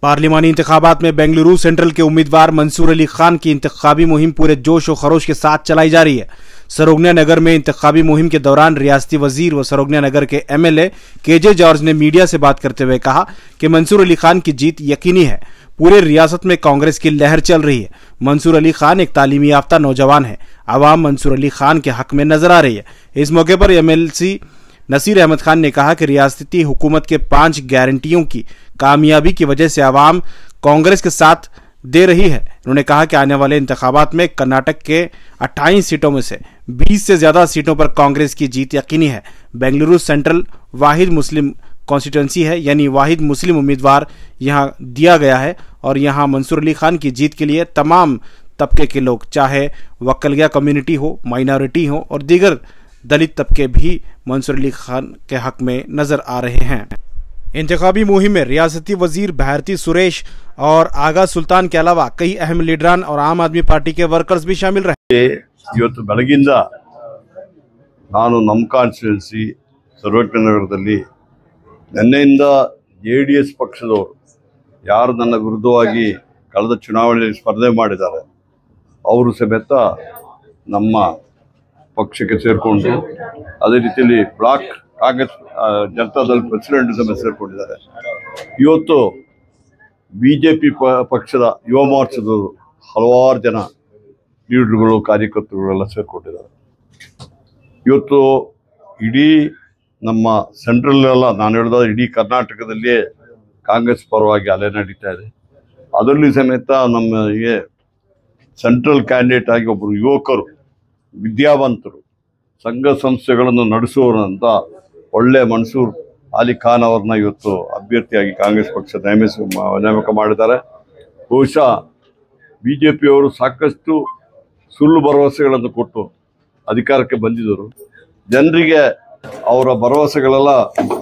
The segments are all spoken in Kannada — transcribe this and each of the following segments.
पार्लिमानी इंतखाबात में बेंगलुरु सेंट्रल के उम्मीदवार मंसूर अली खान की इंतखाबी मुहिम पूरे जोश और खरोश के साथ चलाई जा रही है। सरोगना नगर में इंतखाबी मुहिम के दौरान रियासती वजीर व सरोगना नगर के एमएलए केजे जॉर्ज ने मीडिया से बात करते हुए कहा कि मंसूर अली खान की जीत यकीनी है। पूरे रियासत में कांग्रेस की लहर चल रही है। मंसूर अली खान एक तालीमी याफ्ता नौजवान है। आवाम मंसूर अली खान के हक में नजर आ रही है। इस मौके पर एमएलसी नसीर अहमद खान ने कहा कि रियासती हुकूमत के 5 गारंटियों की कामयाबी की वजह से आवाम कांग्रेस के साथ दे रही है। उन्होंने कहा कि आने वाले इंतखाबात में कर्नाटक के 28 सीटों में से 20 से ज्यादा सीटों पर कांग्रेस की जीत यकीनी है। बेंगलुरु सेंट्रल वाहिद मुस्लिम कॉन्स्टिट्यूंसी है, यानी वाहिद मुस्लिम उम्मीदवार यहां दिया गया है और यहां मंसूर अली खान की जीत के लिए तमाम तबके के लोग, चाहे वक्कलिया कम्युनिटी हो, माइनॉरिटी हो और दीगर दलित तबके भी मंसूर अली खान के हक में नजर आ रहे हैं। इंतखाबी मुहिम में रियासती वजीर भारती सुरेश और आगा सुल्तान के अलावा कई अहम लीडरान और आम आदमी पार्टी के वर्कर्स भी शामिल रहे। ಇವತ್ತು ಬೆಳಗಿಂದ ನಾನು ನಮ್ಮ ಕಾನ್ಸ್ಟಿಟ್ಯೂನ್ಸಿ ಸರ್ವಜ್ಞ ನಗರದಲ್ಲಿ ನಿನ್ನೆಯಿಂದ JDS ಪಕ್ಷದವರು ಯಾರು ನನ್ನ ವಿರುದ್ಧವಾಗಿ ಕಳೆದ ಚುನಾವಣೆಯಲ್ಲಿ ಸ್ಪರ್ಧೆ ಮಾಡಿದ್ದಾರೆ ಅವರು ಸಮೇತ ನಮ್ಮ ಪಕ್ಷಕ್ಕೆ ಸೇರಿಕೊಂಡು ಅದೇ ರೀತಿಯಲ್ಲಿ ಬ್ಲಾಕ್ ಕಾಂಗ್ರೆಸ್ ಜನತಾದಳ ಪ್ರೆಸಿಡೆಂಟ್ ಸಮೇತ ಸೇರಿಕೊಂಡಿದ್ದಾರೆ। ಇವತ್ತು ಬಿಜೆಪಿ ಪಕ್ಷದ ಯುವ ಮೋರ್ಚಾದವರು ಹಲವಾರು ಜನ ಲೀಡರ್ಗಳು ಕಾರ್ಯಕರ್ತರುಗಳೆಲ್ಲ ಸೇರಿಕೊಂಡಿದ್ದಾರೆ। ಇವತ್ತು ಇಡೀ ನಮ್ಮ ಸೆಂಟ್ರಲ್ ಎಲ್ಲ ನಾನು ಹೇಳಿದ ಇಡೀ ಕರ್ನಾಟಕದಲ್ಲಿಯೇ ಕಾಂಗ್ರೆಸ್ ಪರವಾಗಿ ಅಲೆ ನಡೀತಾ ಇದೆ। ಅದರಲ್ಲಿ ಸಮೇತ ನಮಗೆ ಸೆಂಟ್ರಲ್ ಕ್ಯಾಂಡಿಡೇಟ್ ಆಗಿ ಒಬ್ಬರು ಯುವಕರು ವಿದ್ಯಾವಂತರು ಸಂಘ ಸಂಸ್ಥೆಗಳನ್ನು ನಡೆಸುವಂತ ಒಳ್ಳೆ ಮನ್ಸೂರ್ ಅಲಿ ಖಾನ್ ಅವರನ್ನ ಇವತ್ತು ಅಭ್ಯರ್ಥಿಯಾಗಿ ಕಾಂಗ್ರೆಸ್ ಪಕ್ಷ ನೇಮಕ ಮಾಡಿದ್ದಾರೆ। ಬಹುಶಃ ಬಿಜೆಪಿಯವರು ಸಾಕಷ್ಟು ಸುಳ್ಳು ಭರವಸೆಗಳನ್ನು ಕೊಟ್ಟು ಅಧಿಕಾರಕ್ಕೆ ಬಂದಿದ್ದರು। ಜನರಿಗೆ ಅವರ ಭರವಸೆಗಳೆಲ್ಲ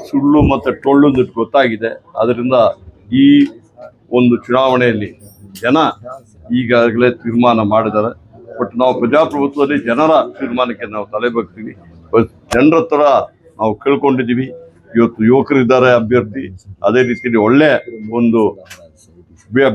ಸುಳ್ಳು ಮತ್ತು ಟೊಳ್ಳು ಅಂತ ಗೊತ್ತಾಗಿದೆ। ಅದರಿಂದ ಈ ಒಂದು ಚುನಾವಣೆಯಲ್ಲಿ ಜನ ಈಗಾಗಲೇ ತೀರ್ಮಾನ ಮಾಡಿದ್ದಾರೆ। ಬಟ್ ನಾವು ಪ್ರಜಾಪ್ರಭುತ್ವದಲ್ಲಿ ಜನರ ತೀರ್ಮಾನಕ್ಕೆ ನಾವು ತಲೆಬಗ್ತೀವಿ। ಜನರ ಹತ್ರ ನಾವು ಕೇಳ್ಕೊಂಡಿದ್ದೀವಿ। ಇವತ್ತು ಯುವಕರಿದ್ದಾರೆ ಅಭ್ಯರ್ಥಿ, ಅದೇ ರೀತಿಯಲ್ಲಿ ಒಳ್ಳೆ ಒಂದು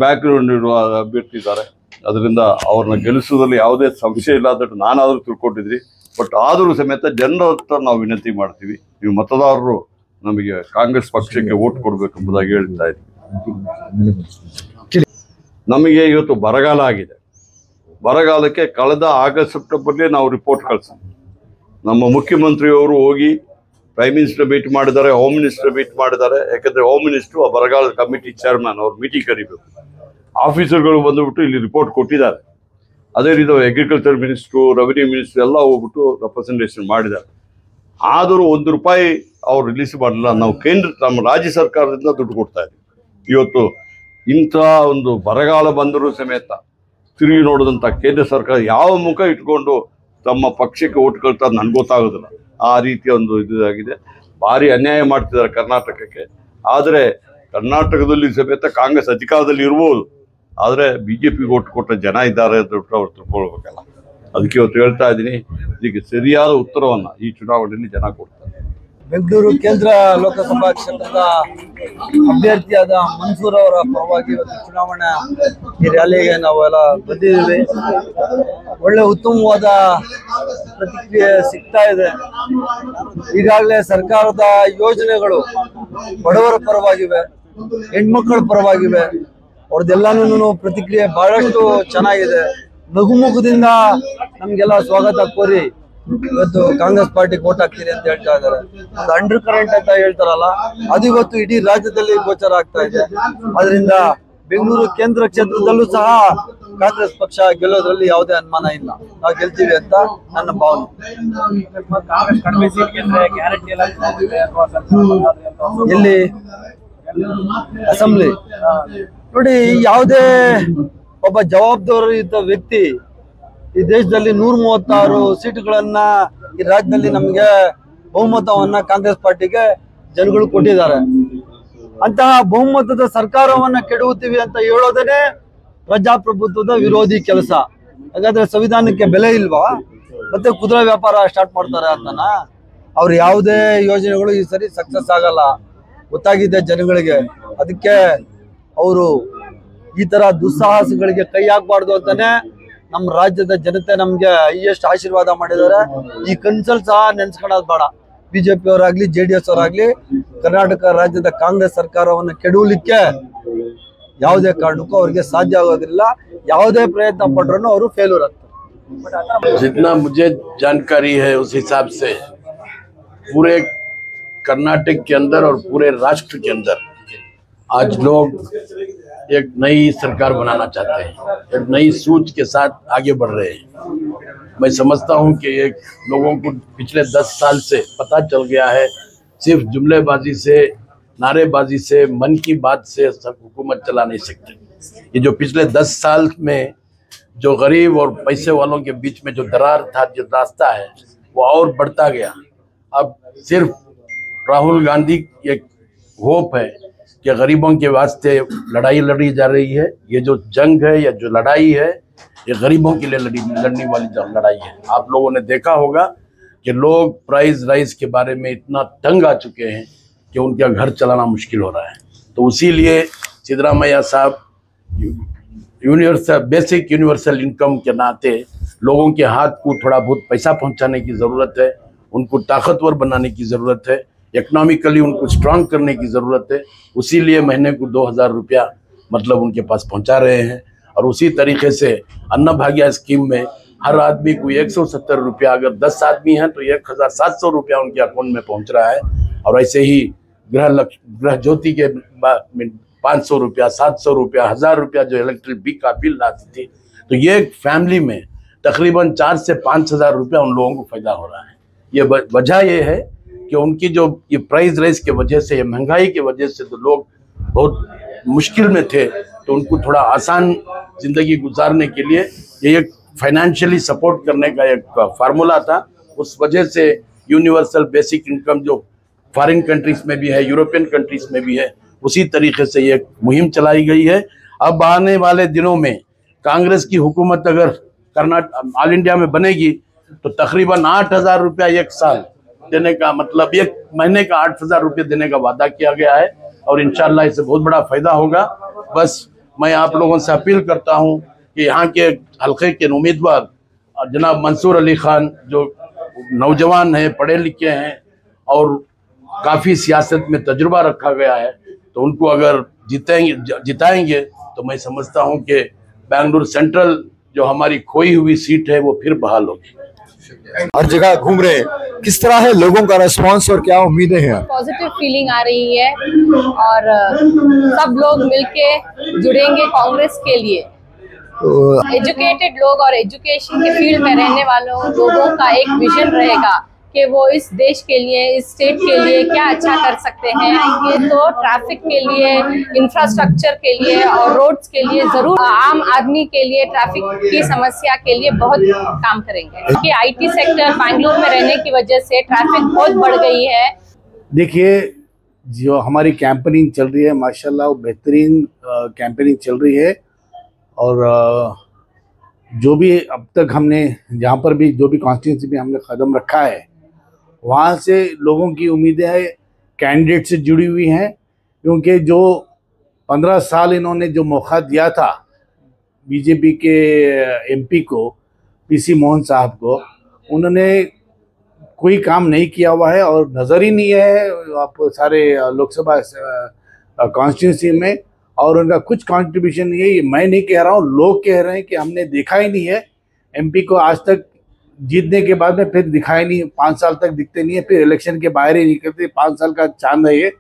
ಬ್ಯಾಕ್ಗ್ರೌಂಡ್ ಇರುವ ಅಭ್ಯರ್ಥಿ ಇದ್ದಾರೆ। ಅದರಿಂದ ಅವ್ರನ್ನ ಗೆಲ್ಲಿಸೋದ್ರಲ್ಲಿ ಯಾವುದೇ ಸಂಶಯ ಇಲ್ಲ ಅಂತ ನಾನಾದರೂ ತಿಳ್ಕೊಂಡಿದ್ರಿ। ಬಟ್ ಆದರೂ ಸಮೇತ ಜನರ ಹತ್ರ ನಾವು ವಿನಂತಿ ಮಾಡ್ತೀವಿ, ನೀವು ಮತದಾರರು ನಮಗೆ ಕಾಂಗ್ರೆಸ್ ಪಕ್ಷಕ್ಕೆ ವೋಟ್ ಕೊಡಬೇಕೆಂಬುದಾಗಿ ಹೇಳ್ತಾ ಇದ್ದೀವಿ। ನಮಗೆ ಇವತ್ತು ಬರಗಾಲ ಆಗಿದೆ। ಬರಗಾಲಕ್ಕೆ ಕಳೆದ ಆಗಸ್ಟ್ ಸೆಪ್ಟೆಂಬರ್ಲಿ ನಾವು ರಿಪೋರ್ಟ್ ಕಳಿಸಿದ್ವಿ। ನಮ್ಮ ಮುಖ್ಯಮಂತ್ರಿಯವರು ಹೋಗಿ ಪ್ರೈಮ್ ಮಿನಿಸ್ಟರ್ ಭೇಟಿ ಮಾಡಿದ್ದಾರೆ, ಹೋಮ್ ಮಿನಿಸ್ಟರ್ ಭೇಟಿ ಮಾಡಿದ್ದಾರೆ। ಯಾಕಂದರೆ ಹೋಮ್ ಮಿನಿಸ್ಟ್ರು ಆ ಬರಗಾಲ ಕಮಿಟಿ ಚೇರ್ಮನ್ ಅವ್ರು ಮೀಟಿಂಗ್ ಕರಿಬೇಕು। ಆಫೀಸರ್ಗಳು ಬಂದುಬಿಟ್ಟು ಇಲ್ಲಿ ರಿಪೋರ್ಟ್ ಕೊಟ್ಟಿದ್ದಾರೆ। ಅದೇ ರೀತಿ ಅಗ್ರಿಕಲ್ಚರ್ ಮಿನಿಸ್ಟ್ರು, ರೆವಿನ್ಯೂ ಮಿನಿಸ್ಟ್ರು ಎಲ್ಲ ಹೋಗ್ಬಿಟ್ಟು ರೆಪ್ರೆಸೆಂಟೇಷನ್ ಮಾಡಿದ್ದಾರೆ। ಆದರೂ ₹1 ಅವ್ರು ರಿಲೀಸ್ ಮಾಡಲಿಲ್ಲ। ನಾವು ನಮ್ಮ ರಾಜ್ಯ ಸರ್ಕಾರದಿಂದ ದುಡ್ಡು ಕೊಡ್ತಾ ಇದ್ದೀವಿ। ಇವತ್ತು ಇಂಥ ಒಂದು ಬರಗಾಲ ಬಂದರೂ ಸಮೇತ ತಿರುಗಿ ನೋಡಿದಂಥ ಕೇಂದ್ರ ಸರ್ಕಾರ ಯಾವ ಮುಖ ಇಟ್ಕೊಂಡು ತಮ್ಮ ಪಕ್ಷಕ್ಕೆ ಓಟ್ ಕಳ್ತಾರೆ ನನಗೆ ಗೊತ್ತಾಗೋದಿಲ್ಲ। ಆ ರೀತಿಯ ಒಂದು ಇದಾಗಿದೆ, ಭಾರಿ ಅನ್ಯಾಯ ಮಾಡ್ತಿದ್ದಾರೆ ಕರ್ನಾಟಕಕ್ಕೆ। ಆದರೆ ಕರ್ನಾಟಕದಲ್ಲಿ ಸಮೇತ ಕಾಂಗ್ರೆಸ್ ಅಧಿಕಾರದಲ್ಲಿ ಇರ್ಬೋದು, ಆದರೆ ಬಿಜೆಪಿಗೆ ಓಟ್ ಕೊಟ್ಟ ಜನ ಇದ್ದಾರೆ ಅಂತ ಅವ್ರು ತಿಳ್ಕೊಳ್ಬೇಕಲ್ಲ। ಅದಕ್ಕೆ ಇವತ್ತು ಹೇಳ್ತಾ ಇದ್ದೀನಿ, ಇದಕ್ಕೆ ಸರಿಯಾದ ಉತ್ತರವನ್ನು ಈ ಚುನಾವಣೆಯಲ್ಲಿ ಜನ ಕೊಡ್ತಾರೆ। ಬೆಂಗಳೂರು ಕೇಂದ್ರ ಲೋಕಸಭಾ ಕ್ಷೇತ್ರದ ಅಭ್ಯರ್ಥಿಯಾದ ಮನ್ಸೂರ್ ಅವರ ಪರವಾಗಿ ಇವತ್ತು ಚುನಾವಣಾ ಈ ರ್ಯಾಲಿಗೆ ನಾವೆಲ್ಲ ಬಂದಿದ್ದೀವಿ। ಒಳ್ಳೆ ಉತ್ತಮವಾದ ಪ್ರತಿಕ್ರಿಯೆ ಸಿಗ್ತಾ ಇದೆ। ಈಗಾಗಲೇ ಸರ್ಕಾರದ ಯೋಜನೆಗಳು ಬಡವರ ಪರವಾಗಿವೆ, ಹೆಣ್ಮಕ್ಳ ಪರವಾಗಿವೆ, ಅವ್ರದ್ದೆಲ್ಲನೂ ಪ್ರತಿಕ್ರಿಯೆ ಬಹಳಷ್ಟು ಚೆನ್ನಾಗಿದೆ। ನಗುಮುಖದಿಂದ ನಮಗೆಲ್ಲ ಸ್ವಾಗತ ಕೋರಿ ಇವತ್ತು ಕಾಂಗ್ರೆಸ್ ಪಾರ್ಟಿಗೆ ವೋಟ್ ಹಾಕ್ತೀರಿ ಅಂತ ಹೇಳ್ತಾ ಇದ್ದಾರೆ। ಒಂದು ಅಂಡರ್ ಕರೆಂಟ್ ಅಂತ ಹೇಳ್ತಾರಲ್ಲ, ಅದು ಇವತ್ತು ಇಡೀ ರಾಜ್ಯದಲ್ಲಿ ಗೋಚರ ಆಗ್ತಾ ಇದೆ। ಅದರಿಂದ ಬೆಂಗಳೂರು ಕೇಂದ್ರ ಕ್ಷೇತ್ರದಲ್ಲೂ ಸಹ ಕಾಂಗ್ರೆಸ್ ಪಕ್ಷ ಗೆಲ್ಲೋದ್ರಲ್ಲಿ ಯಾವುದೇ ಅನುಮಾನ ಇಲ್ಲ, ನಾವು ಗೆಲ್ತೀವಿ ಅಂತ ನನ್ನ ಭಾವನೆ। ಎಲ್ಲಿ ಅಸೆಂಬ್ಲಿ ನೋಡಿ, ಯಾವುದೇ ಒಬ್ಬ ಜವಾಬ್ದಾರಿಯುತ ವ್ಯಕ್ತಿ ಈ ದೇಶದಲ್ಲಿ 136 ಸೀಟುಗಳನ್ನ ಈ ರಾಜ್ಯದಲ್ಲಿ ನಮಗೆ ಬಹುಮತವನ್ನ ಕಾಂಗ್ರೆಸ್ ಪಾರ್ಟಿಗೆ ಜನಗಳು ಕೊಟ್ಟಿದ್ದಾರೆ। ಅಂತಹ ಬಹುಮತದ ಸರ್ಕಾರವನ್ನ ಕೆಡವುತ್ತೀವಿ ಅಂತ ಹೇಳೋದೇನೆ ಪ್ರಜಾಪ್ರಭುತ್ವದ ವಿರೋಧಿ ಕೆಲಸ। ಹಾಗಾದ್ರೆ ಸಂವಿಧಾನಕ್ಕೆ ಬೆಲೆ ಇಲ್ವಾ? ಮತ್ತೆ ಕುದುರೆ ವ್ಯಾಪಾರ ಸ್ಟಾರ್ಟ್ ಮಾಡ್ತಾರೆ ಅಂತನ? ಅವ್ರು ಯಾವುದೇ ಯೋಜನೆಗಳು ಈ ಸರಿ ಸಕ್ಸಸ್ ಆಗಲ್ಲ, ಗೊತ್ತಾಗಿದೆ ಜನಗಳಿಗೆ। ಅದಕ್ಕೆ ಅವರು ಈ ತರ ದುಸ್ಸಾಹಸಗಳಿಗೆ ಕೈ ಹಾಕಬಾರ್ದು ಅಂತಾನೆ ನಮ್ಮ ರಾಜ್ಯದ ಜನತೆ ನಮ್ಗೆ ಹೈಯೆಸ್ಟ್ ಆಶೀರ್ವಾದ ಮಾಡಿದ್ದಾರೆ. ಈ ಕನ್ಸಲ್ ಸಹ ನೆನ್ಸ್ಕೊಳ್ಳೋದು ಬೇಡ. ಬಿಜೆಪಿ ಅವರಾಗ್ಲಿ JDS ಅವರಾಗ್ಲಿ ಕರ್ನಾಟಕ ರಾಜ್ಯದ ಕಾಂಗ್ರೆಸ್ ಸರ್ಕಾರವನ್ನು ಕೆಡವಲಿಕ್ಕೆ ಯಾವುದೇ ಕಾರಣಕ್ಕೂ ಅವ್ರಿಗೆ ಸಾಧ್ಯ ಆಗೋದಿಲ್ಲ. ಯಾವುದೇ ಪ್ರಯತ್ನ ಪಟ್ರು ಅವರು ಫೇಲ್ಯೂರ್ ಆಗ್ತಾರೆ. जितना मुझे जानकारी है उस हिसाब से पूरे कर्नाटक के अंदर और पूरे राष्ट्र के अंदर आज लोग एक नई सरकार बनाना चाहते हैं, एक नई सोच के साथ आगे बढ़ रहे हैं। मैं समझता हूं कि एक लोगों को पिछले 10 साल से पता चल गया है, सिर्फ जुमलेबाजी से, नारेबाजी से, मन की बात से सब हुकूमत चला नहीं सकते। ये जो पिछले 10 साल में जो गरीब और पैसे वालों के बीच में जो दरार था, जो रास्ता है, वो और बढ़ता गया। अब सिर्फ राहुल गांधी एक होप है कि गरीबों के वास्ते लड़ाई लड़ी जा रही है। ये जो जंग है या जो लड़ाई है, ये गरीबों के लिए लड़ने वाली लड़ाई है। आप लोगों ने देखा होगा कि लोग प्राइस राइज के बारे में इतना तंग आ चुके हैं कि उनका घर चलाना मुश्किल हो रहा है। तो उसी लिए सिद्धरामैया साहब बेसिक यूनिवर्सल इनकम के नाते लोगों के हाथ को थोड़ा बहुत पैसा पहुंचाने की ज़रूरत है, उनको ताकतवर बनाने की ज़रूरत है, इकोनॉमिकली उनको स्ट्रांग करने की ज़रूरत है। उसी लिए महीने को 2000 रुपया मतलब उनके पास पहुंचा रहे हैं। और उसी तरीके से अन्नभाग्य स्कीम में हर आदमी को 170 रुपया, अगर 10 आदमी हैं तो 1700 रुपया उनके अकाउंट में पहुंच रहा है। और ऐसे ही गृह ज्योति के 500 रुपया, 700 रुपया, 1000 रुपया जो इलेक्ट्रिक का बिल आती थी, तो ये फैमिली में तकरीबन 4 से 5000 रुपया उन लोगों को फायदा हो रहा है। ये वजह ये है कि उनकी जो ये प्राइस राइज की वजह से, ये महंगाई की वजह से तो लोग बहुत मुश्किल में थे, तो उनको थोड़ा आसान ज़िंदगी गुजारने के लिए ये एक फाइनेंशियली सपोर्ट करने का एक फार्मूला था। उस वजह से यूनिवर्सल बेसिक इनकम जो फॉरेन कंट्रीज़ में भी है, यूरोपियन कंट्रीज़ में भी है, उसी तरीके से ये मुहिम चलाई गई है। अब आने वाले दिनों में कांग्रेस की हुकूमत अगर कर्नाटक ऑल इंडिया में बनेगी तो तकरीबन 8000 रुपया एक साल देने का, मतलब एक महीने का 8000 रुपये देने का वादा किया गया है। और इंशाल्लाह इससे बहुत बड़ा फायदा होगा। बस मैं आप लोगों से अपील करता हूं कि यहाँ के हल्के के उम्मीदवार जनाब मंसूर अली खान जो नौजवान हैं, पढ़े लिखे हैं और काफ़ी सियासत में तजुर्बा रखा गया है, तो उनको अगर जिताएंगे तो मैं समझता हूं कि बेंगलुरु सेंट्रल जो हमारी खोई हुई सीट है वो फिर बहाल होगी। हर जगह घूम रहे हैं, किस तरह है लोगों का रेस्पॉन्स और क्या उम्मीदें हैं? पॉजिटिव फीलिंग आ रही है और सब लोग मिलके जुड़ेंगे कांग्रेस के लिए। एजुकेटेड लोग और एजुकेशन के फील्ड में रहने वालों लोगों का एक विजन रहेगा कि वो इस देश के लिए, इस स्टेट के लिए क्या अच्छा कर सकते हैं। ये तो ट्रैफिक के लिए, इंफ्रास्ट्रक्चर के लिए और रोड्स के लिए जरूर, आम आदमी के लिए ट्रैफिक की समस्या के लिए बहुत काम करेंगे। क्योंकि IT सेक्टर बैंगलोर में रहने की वजह से ट्रैफिक बहुत बढ़ गई है। देखिए, जो हमारी कैंपेनिंग चल रही है माशाल्लाह वो बेहतरीन कैंपेनिंग चल रही है। और जो भी अब तक हमने जहाँ पर भी जो भी कॉन्स्टिट्यूंसी में हमने कदम रखा है, वहाँ से लोगों की उम्मीदें कैंडिडेट से जुड़ी हुई हैं। क्योंकि जो 15 साल इन्होंने जो मौका दिया था बीजेपी के MP को, PC मोहन साहब को, उन्होंने कोई काम नहीं किया हुआ है और नज़र ही नहीं है आप सारे लोकसभा कॉन्स्टिट्यूंसी में। और उनका कुछ कंट्रीब्यूशन नहीं है। ये मैं नहीं कह रहा हूँ, लोग कह रहे हैं कि हमने देखा ही नहीं है MP को आज तक जीतने के बाद में, फिर दिखाई नहीं, 5 साल तक दिखते नहीं है, फिर इलेक्शन के बाहर ही निकलते। 5 साल का चांद है ये,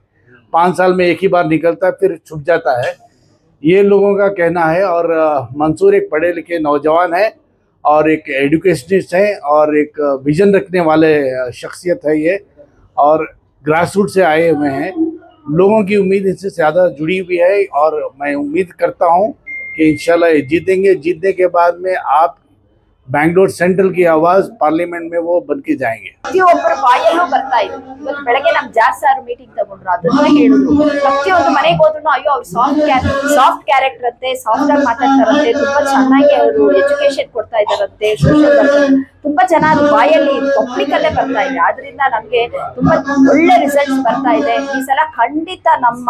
5 साल में एक ही बार निकलता है फिर छुप जाता है, ये लोगों का कहना है। और मंसूर एक पढ़े लिखे नौजवान है और एक एजुकेशनिस्ट है और एक विजन रखने वाले शख्सियत है ये, और ग्रास रूट से आए हुए हैं। लोगों की उम्मीद इनसे ज़्यादा जुड़ी हुई है और मैं उम्मीद करता हूं कि इंशाल्लाह जीतेंगे। जीतने के बाद में आप ಬ್ಯಾಂಗ್ಳೂರ್ ಸೆಂಟ್ರಲ್ की आवाज पार्लियामेंट में वो बन के जाएंगे। ಪ್ರತಿಯೊಬ್ಬರ ಬಾಯಲ್ಲೂ ಬರ್ತಾ ಇದೆ। ಇವತ್ತು ಬೆಳಗ್ಗೆ ನಮ್ಮ ಜಾರ್ ಸರ್ ಮೀಟಿಂಗ್ ತಗೊಂಡ್ರು, ಅದನ್ನ ಹೇಳಿದ್ರು ಪ್ರತಿಯೊಂದು ಮನೆಗೆ ಹೋದ್ರು ಅಯ್ಯೋ ಅವ್ರು ಸಾಫ್ಟ್ ಕ್ಯಾರೆಕ್ಟರ್ ಅಂತೆ, ಸಾಫ್ಟ್ ಆಗಿ ಮಾತಾಡ್ತಾರಂತೆ, ತುಂಬಾ ಚೆನ್ನಾಗಿ ಅವರು ಎಜುಕೇಶನ್ ಕೊಡ್ತಾ ಇದಾರಂತೆ, ಸೋಷಿಯಲ್ ತುಂಬಾ ಜನ ಅದು ಬಾಯಲ್ಲಿ ಪಬ್ಲಿಕ್ ಅಲ್ಲೇ ಬರ್ತಾ ಇದೆ. ಆದ್ರಿಂದ ನಮ್ಗೆ ತುಂಬಾ ಒಳ್ಳೆ ರಿಸಲ್ಟ್ಸ್ ಬರ್ತಾ ಇದೆ. ಈ ಸಲ ಖಂಡಿತ ನಮ್ಮ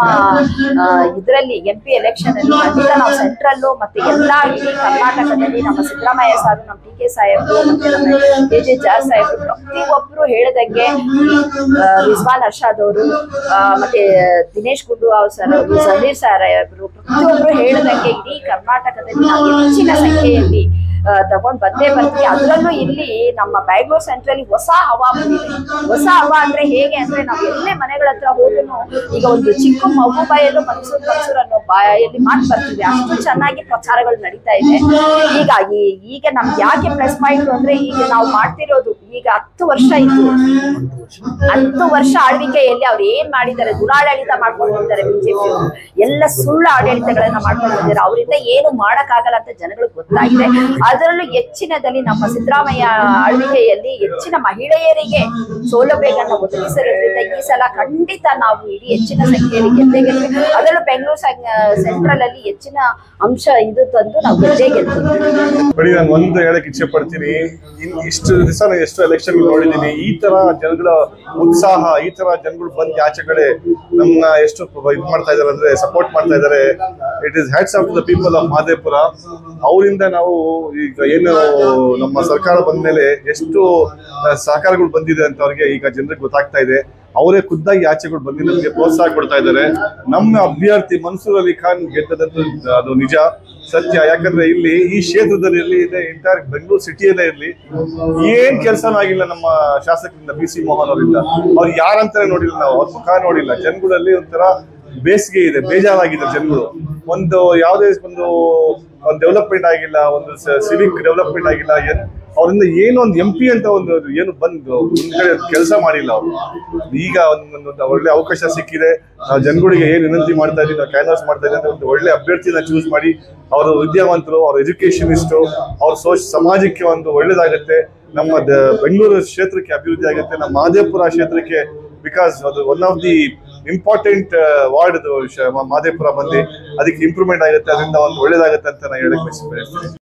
ಇದರಲ್ಲಿ MP ಎಲೆಕ್ಷನ್ ಅಲ್ಲಿ ಖಂಡಿತ ನಾವು ಸೆಂಟ್ರಲ್ ಮತ್ತೆ ಎಲ್ಲಾ ಇಡೀ ಕರ್ನಾಟಕದಲ್ಲಿ ನಮ್ಮ ಸಿದ್ದರಾಮಯ್ಯ ಸಾರು, ನಮ್ಮ TK ಸಾಹೇಬ್ರು, ಮತ್ತೆ ನಮ್ಮ KJ ಜಾರ್ಜ್ ಸಾಹೇಬ್ರು ಪ್ರತಿಯೊಬ್ರು ಹೇಳಿದಂಗೆ, ರಿಜ್ವಾನ್ ಅರ್ಷಾದ್ ಅವರು ಮತ್ತೆ ದಿನೇಶ್ ಗುಂಡೂರಾವ್ ಸರ್ ಅವರು, ಸಮೀರ್ ಸಾಹೇಬ್ರು ಪ್ರತಿಯೊಬ್ರು ಹೇಳಿದಂಗೆ ಇಡೀ ಕರ್ನಾಟಕದಲ್ಲಿ ನಾವು ಹೆಚ್ಚಿನ ಸಂಖ್ಯೆಯಲ್ಲಿ ತಗೊಂಡ್ ಬಂದೇ ಬರ್ತೀವಿ. ಅದರಲ್ಲೂ ಇಲ್ಲಿ ನಮ್ಮ ಬ್ಯಾಂಗ್ಳೂರ್ ಸೆಂಟ್ರಲ್ಲಿ ಹೊಸ ಹವಾ ಬಂದಿದೆ. ಹೊಸ ಹವಾ ಅಂದ್ರೆ ಹೇಗೆ ಅಂದ್ರೆ ನಾವು ಎಲ್ಲೇ ಮನೆಗಳ ಹತ್ರ ಹೋದ್ರು ಈಗ ಒಂದು ಚಿಕ್ಕ ಮಗು ಬಾಯಲ್ಲೂ ಮನ್ಸೂರ್ ಅನ್ನೋ ಬಾಯಲ್ಲಿ ಮಾತು ಬರ್ತಿದೆ. ಅಷ್ಟು ಚೆನ್ನಾಗಿ ಪ್ರಚಾರಗಳು ನಡೀತಾ ಇದೆ. ಈಗ ನಮ್ಗೆ ಯಾಕೆ ಪ್ಲಸ್ ಪಾಯಿಂಟ್ ಅಂದ್ರೆ ಈಗ ನಾವು ಮಾಡ್ತಿರೋದು ಈಗ 10 ವರ್ಷ ಇತ್ತು. 10 ವರ್ಷ ಆಳ್ವಿಕೆಯಲ್ಲಿ ಅವ್ರು ಏನ್ ಮಾಡಿದ್ದಾರೆ, ದುರಾಡಳಿತ ಮಾಡ್ಕೊಂಡು ಹೋಗ್ತಾರೆ BJP ಅವರು. ಎಲ್ಲ ಸುಳ್ಳು ಆಡಳಿತಗಳನ್ನ ಮಾಡ್ಕೊಂಡು ಹೋಗಿದ್ದಾರೆ. ಅವರಿಂದ ಏನು ಮಾಡಕ್ಕಾಗಲ್ಲ ಅಂತ ಜನಗಳಿಗೆ ಗೊತ್ತಾಗಿದೆ. ಅದರಲ್ಲೂ ಹೆಚ್ಚಿನದಲ್ಲಿ ನಮ್ಮ ಸಿದ್ದರಾಮಯ್ಯ ಆಳ್ವಿಕೆಯಲ್ಲಿ ಹೆಚ್ಚಿನ ಮಹಿಳೆಯರಿಗೆ ಸೌಲಭ್ಯಗಳನ್ನ ಒದಗಿಸಿರೋದ್ರಿಂದ ಈ ಸಲ ಖಂಡಿತ ನಾವು ಇಡೀ ಹೆಚ್ಚಿನ ಸಂಖ್ಯೆಯಲ್ಲಿ ಗೆದ್ದೇ ಗೆಲ್ತೀವಿ. ಅದರಲ್ಲೂ ಬೆಂಗಳೂರು ಸೆಂಟ್ರಲ್ ಅಲ್ಲಿ ಹೆಚ್ಚಿನ ಅಂಶ ಇದು ತಂದು ನಾವು ಗೆದ್ದೇ ಗೆಲ್ತೀವಿ. ಬರೀ ನಾನು ಒಂದು ಹೇಳಕ್ ಇಚ್ಛೆ ಪಡ್ತೀನಿ, ಇಷ್ಟು ದಿವಸ ನಾನು ಎಷ್ಟು ಎಲೆಕ್ಷನ್ ನೋಡಿದೀನಿ, ಈ ತರ ಜನಗಳ ಉತ್ಸಾಹ, ಈ ತರ ಜನಗಳು ಬಂದ್ ಆಚೆ ಕಡೆ ನಮ್ಮನ್ನ ಎಷ್ಟು ಇದು ಮಾಡ್ತಾ ಇದಾರೆ ಅಂದ್ರೆ ಸಪೋರ್ಟ್ ಮಾಡ್ತಾ ಇದಾರೆ. It is hats off the people of Mahadevapura. ಅವರಿಂದ ನಾವು ಈಗ ಏನು ನಮ್ಮ ಸರ್ಕಾರ ಬಂದ್ಮೇಲೆ ಎಷ್ಟು ಸಹಕಾರಗಳು ಬಂದಿದೆ ಅಂತ ಅವ್ರಿಗೆ ಈಗ ಜನರಿಗೆ ಗೊತ್ತಾಗ್ತಾ ಇದೆ. ಅವರೇ ಖುದ್ದಾಗಿ ಆಚೆಗಳು ಬಂದು ನಮಗೆ ಪ್ರೋತ್ಸಾಹ ಕೊಡ್ತಾ ಇದ್ದಾರೆ. ನಮ್ಮ ಅಭ್ಯರ್ಥಿ ಮನ್ಸೂರ್ ಅಲಿ ಖಾನ್ ಗೆದ್ದದಂತೂ ಅದು ನಿಜ, ಸತ್ಯ. ಯಾಕಂದ್ರೆ ಇಲ್ಲಿ ಈ ಕ್ಷೇತ್ರದಲ್ಲಿ ಇರಲಿ, ಎಂಟೈರ್ ಬೆಂಗಳೂರು ಸಿಟಿಯಲ್ಲೇ ಇರಲಿ, ಏನ್ ಕೆಲಸನೂ ಆಗಿಲ್ಲ ನಮ್ಮ ಶಾಸಕರಿಂದ BC ಮೋಹನ್ ಅವರಿಂದ. ಅವ್ರು ಯಾರಂತಾನೆ ನೋಡಿಲ್ಲ, ನಾವು ಅವ್ರ ಮುಖ ನೋಡಿಲ್ಲ. ಜನಗಳಲ್ಲಿ ಒಂಥರ ಬೇಸಿಗೆ ಇದೆ, ಬೇಜಾರಾಗಿದೆ ಜನಗಳು. ಒಂದು ಯಾವುದೇ ಒಂದು ಡೆವಲಪ್ಮೆಂಟ್ ಆಗಿಲ್ಲ, ಒಂದು ಸಿವಿಕ್ ಡೆವಲಪ್ಮೆಂಟ್ ಆಗಿಲ್ಲ. ಅವರಿಂದ ಏನೋ ಒಂದು MP ಅಂತ ಒಂದು ಏನು ಬಂದು ಮುಂದ್ಗಡೆ ಕೆಲಸ ಮಾಡಿಲ್ಲ ಅವರು. ಈಗ ಒಂದು ಒಳ್ಳೆ ಅವಕಾಶ ಸಿಕ್ಕಿದೆ. ನಾವು ಜನಗಳಿಗೆ ಏನ್ ವಿನಂತಿ ಮಾಡ್ತಾ ಇದೀವಿ, ನಾವು ಕ್ಯಾನ್ವಾಸ್ ಮಾಡ್ತಾ ಇದೀವಿ ಅಂದ್ರೆ ಒಂದು ಒಳ್ಳೆ ಅಭ್ಯರ್ಥಿನ ಚೂಸ್ ಮಾಡಿ, ಅವರು ವಿದ್ಯಾವಂತರು, ಅವ್ರ ಎಜುಕೇಶನಿಸ್ಟು, ಅವ್ರ ಸಮಾಜಕ್ಕೆ ಒಂದು ಒಳ್ಳೇದಾಗತ್ತೆ. ನಮ್ಮ ಬೆಂಗಳೂರು ಕ್ಷೇತ್ರಕ್ಕೆ ಅಭಿವೃದ್ಧಿ ಆಗುತ್ತೆ, ನಮ್ಮ ಮಹದೇವಪುರ ಕ್ಷೇತ್ರಕ್ಕೆ. ಬಿಕಾಸ್ ಅದು one of the important ward Mahadevapura ಬಂದು ಅದಕ್ಕೆ ಇಂಪ್ರೂವ್ಮೆಂಟ್ ಆಗುತ್ತೆ. ಅದರಿಂದ ಒಂದು ಒಳ್ಳೇದಾಗುತ್ತೆ ಅಂತ ನಾನು ಹೇಳಕ್ ಬಯಸ್ತೀನಿ.